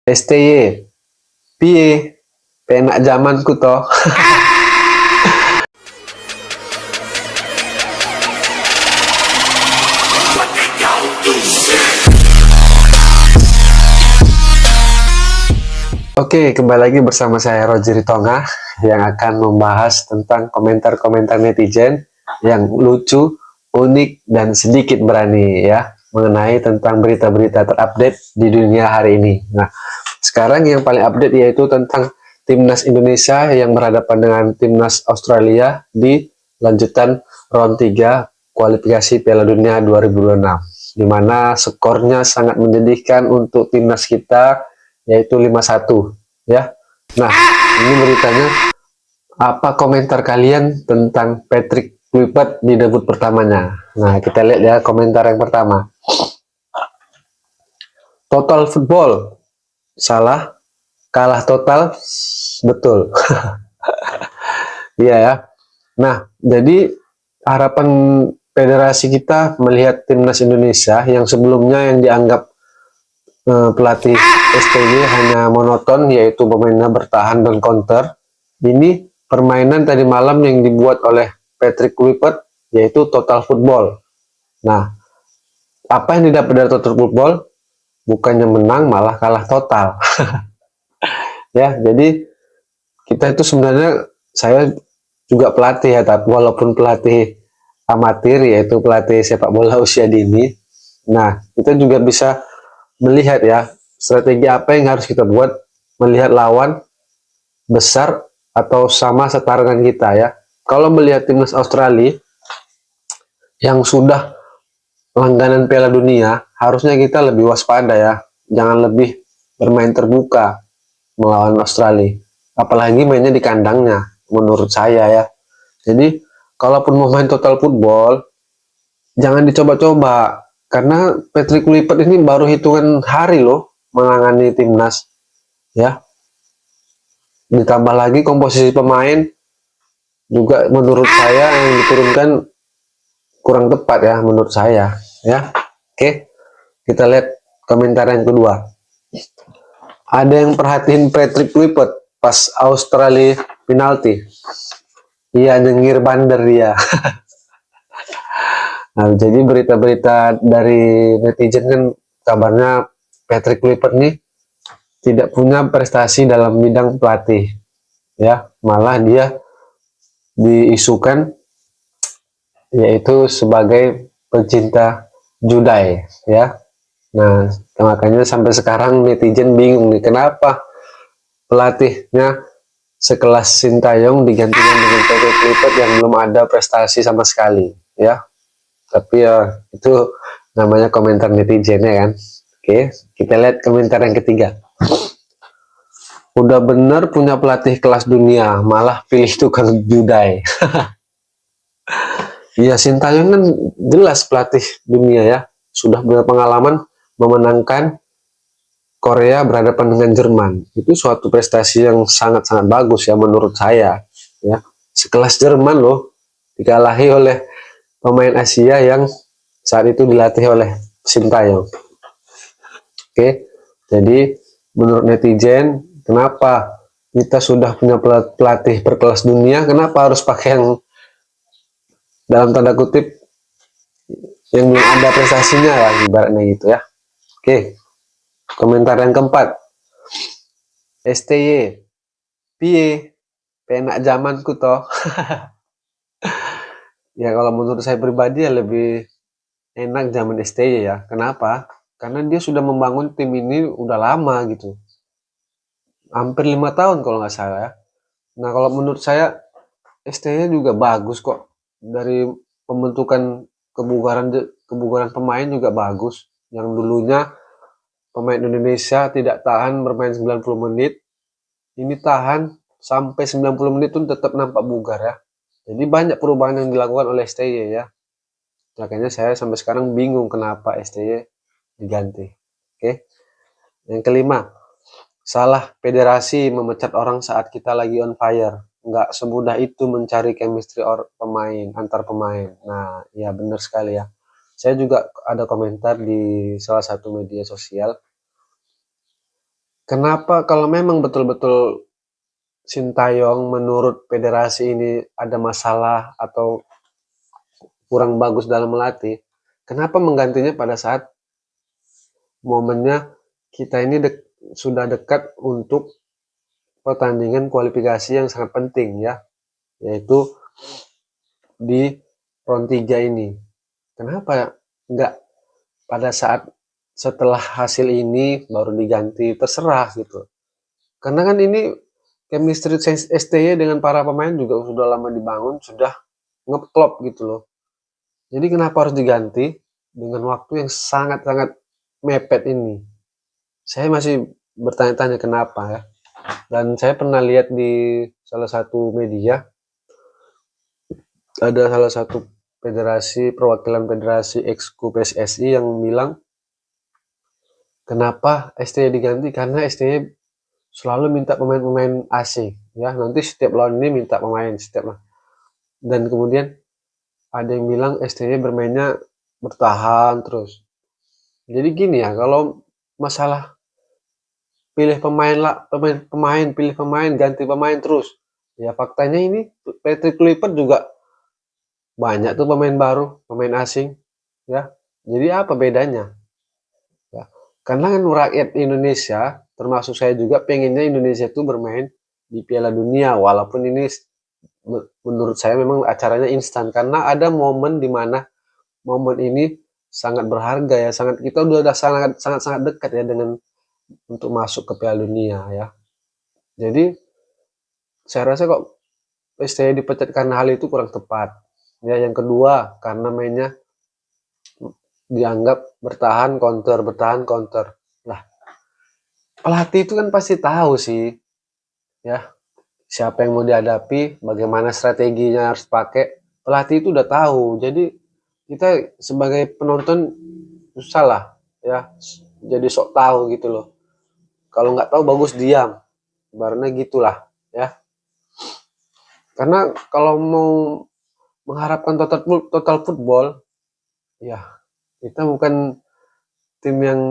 STY, piye, penak zamanku toh. Oke, kembali lagi bersama saya Roger Tonga yang akan membahas tentang komentar-komentar netizen yang lucu, unik, dan sedikit berani ya mengenai tentang berita-berita terupdate di dunia hari ini. Nah, sekarang yang paling update yaitu tentang Timnas Indonesia yang berhadapan dengan Timnas Australia di lanjutan round 3 kualifikasi Piala Dunia 2026, di mana skornya sangat menyedihkan untuk timnas kita yaitu 5-1 ya. Nah, ini beritanya. Apa komentar kalian tentang Patrick Kluivert di debut pertamanya? Nah, kita lihat ya komentar yang pertama. Total football. Salah. Kalah total. Betul. Iya ya. Nah, jadi harapan federasi kita melihat timnas Indonesia yang sebelumnya yang dianggap pelatih STY hanya monoton, yaitu pemainnya bertahan dan counter. Ini permainan tadi malam yang dibuat oleh Patrick Kluivert yaitu total football. Nah, apa yang didapat dari total football? Bukannya menang, malah kalah total. Ya, jadi kita itu sebenarnya, saya juga pelatih ya, tapi walaupun pelatih amatir, yaitu pelatih sepak bola usia dini. Nah, kita juga bisa melihat ya strategi apa yang harus kita buat melihat lawan besar atau sama setara dengan kita ya. Kalau melihat timnas Australia yang sudah langganan Piala Dunia, harusnya kita lebih waspada ya. Jangan lebih bermain terbuka melawan Australia. Apalagi mainnya di kandangnya, menurut saya ya. Jadi, kalaupun mau main total football, jangan dicoba-coba. Karena Patrick Kluivert ini baru hitungan hari loh menangani timnas. Ya, ditambah lagi komposisi pemain juga menurut saya yang diturunkan kurang tepat ya menurut saya ya. Oke, kita lihat komentar yang kedua. Ada yang perhatiin Patrick Kluivert pas Australia penalti? Iya, nyengir bander dia. Nah, jadi berita-berita dari netizen kan kabarnya Patrick Kluivert nih tidak punya prestasi dalam bidang pelatih ya, malah dia diisukan yaitu sebagai pecinta judai ya. Nah, makanya sampai sekarang netizen bingung nih, kenapa pelatihnya sekelas Sintayong digantikan dengan Patrick Kluivert yang belum ada prestasi sama sekali ya. Tapi ya itu namanya komentar netizen ya kan. Oke, kita lihat komentar yang ketiga. Udah bener punya pelatih kelas dunia, malah pilih tukang judai. Ya, Sintayong kan jelas pelatih dunia ya, sudah berpengalaman memenangkan Korea berhadapan dengan Jerman. Itu suatu prestasi yang sangat-sangat bagus ya menurut saya ya. Sekelas Jerman loh dikalahi oleh pemain Asia yang saat itu dilatih oleh Sintayong. Oke, jadi menurut netizen, kenapa kita sudah punya pelatih berkelas dunia, kenapa harus pakai yang dalam tanda kutip yang belum ada prestasinya lah, ibaratnya gitu ya. Oke, komentar yang keempat. STY, piye, penak zamanku toh. Ya kalau menurut saya pribadi ya lebih enak zaman STY ya. Kenapa? Karena dia sudah membangun tim ini udah lama gitu. Hampir 5 tahun kalau nggak salah ya. Nah, kalau menurut saya STY juga bagus kok. Dari pembentukan kebugaran kebugaran pemain juga bagus. Yang dulunya pemain Indonesia tidak tahan bermain 90 menit, ini tahan sampai 90 menit pun tetap nampak bugar ya. Jadi banyak perubahan yang dilakukan oleh STY ya. Makanya saya sampai sekarang bingung kenapa STY diganti. Oke. Yang kelima, salah federasi memecat orang saat kita lagi on fire. Nggak semudah itu mencari chemistry pemain antar pemain. Nah, ya benar sekali ya. Saya juga ada komentar di salah satu media sosial. Kenapa kalau memang betul-betul Sintayong menurut federasi ini ada masalah atau kurang bagus dalam melatih, kenapa menggantinya pada saat momennya kita ini sudah dekat untuk pertandingan kualifikasi yang sangat penting ya, yaitu di round 3 ini. Kenapa nggak pada saat setelah hasil ini baru diganti? Terserah gitu. Karena kan ini chemistry STY dengan para pemain juga sudah lama dibangun, sudah ngeklop gitu loh. Jadi kenapa harus diganti dengan waktu yang sangat-sangat mepet ini? Saya masih bertanya-tanya kenapa ya. Dan saya pernah lihat di salah satu media, ada salah satu perwakilan federasi exco PSSI yang bilang kenapa STY diganti, karena STY selalu minta pemain-pemain asing ya, nanti setiap lawan ini minta pemain setiap, dan kemudian ada yang bilang STY bermainnya bertahan terus. Jadi gini ya, kalau masalah pilih pemain ganti pemain terus, ya faktanya ini Patrick Kluivert juga banyak tuh pemain baru, pemain asing ya. Jadi apa bedanya ya? Karena kan rakyat Indonesia, termasuk saya juga, pengennya Indonesia itu bermain di Piala Dunia, walaupun ini menurut saya memang acaranya instan, karena ada momen di mana momen ini sangat berharga ya, sangat, kita udah sangat dekat ya dengan untuk masuk ke Piala Dunia ya. Jadi saya rasa kok STY dipecat karena hal itu kurang tepat ya. Yang kedua, karena mainnya dianggap bertahan counter. Lah, pelatih itu kan pasti tahu sih ya siapa yang mau dihadapi, bagaimana strateginya harus pakai. Pelatih itu udah tahu. Jadi kita sebagai penonton susah lah ya, jadi sok tahu gitu loh. Kalau nggak tahu bagus diam, ibaratnya gitulah ya. Karena kalau mau mengharapkan total football, ya kita bukan tim yang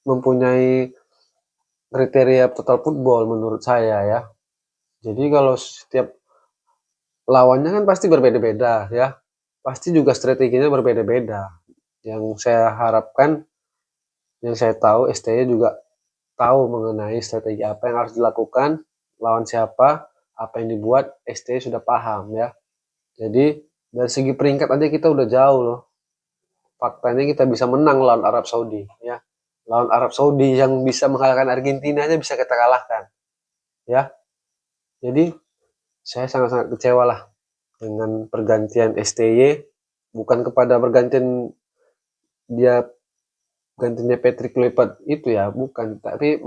mempunyai kriteria total football menurut saya ya. Jadi kalau setiap lawannya kan pasti berbeda-beda ya, pasti juga strateginya berbeda-beda. Yang saya harapkan, yang saya tahu, STY juga tahu mengenai strategi apa yang harus dilakukan, lawan siapa, apa yang dibuat, STY sudah paham ya. Jadi dari segi peringkat aja kita udah jauh loh. Faktanya kita bisa menang lawan Arab Saudi ya. Lawan Arab Saudi yang bisa mengalahkan Argentina aja bisa kita kalahkan ya. Jadi saya sangat-sangat kecewa lah dengan pergantian STY, bukan kepada pergantian dia gantinya Patrick Kluivert itu ya, bukan, tapi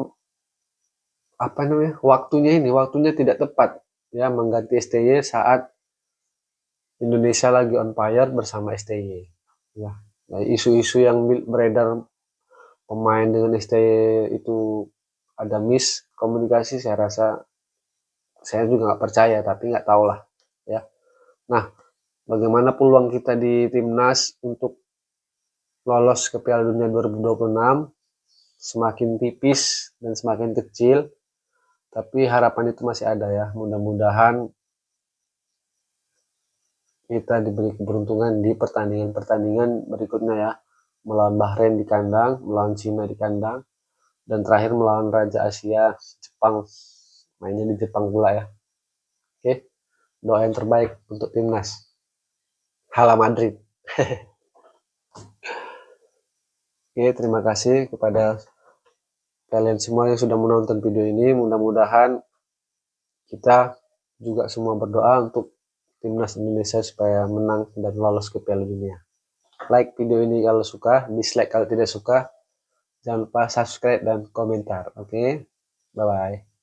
apa namanya, waktunya tidak tepat ya mengganti STY saat Indonesia lagi on fire bersama STY ya. Nah, isu-isu yang beredar pemain dengan STY itu ada komunikasi, saya rasa, saya juga nggak percaya, tapi nggak tahu lah ya. Nah, bagaimana peluang kita di timnas untuk lolos ke Piala Dunia 2026 semakin tipis dan semakin kecil, tapi harapan itu masih ada ya. Mudah-mudahan kita diberi keberuntungan di pertandingan berikutnya ya, melawan Bahrain di kandang, melawan Cina di kandang, dan terakhir melawan Raja Asia Jepang, mainnya di Jepang pula ya. Oke, doa yang terbaik untuk timnas. Hala Madrid. Oke, terima kasih kepada kalian semua yang sudah menonton video ini. Mudah-mudahan kita juga semua berdoa untuk timnas Indonesia supaya menang dan lolos ke Piala Dunia. Like video ini kalau suka, dislike kalau tidak suka. Jangan lupa subscribe dan komentar. Oke, bye-bye.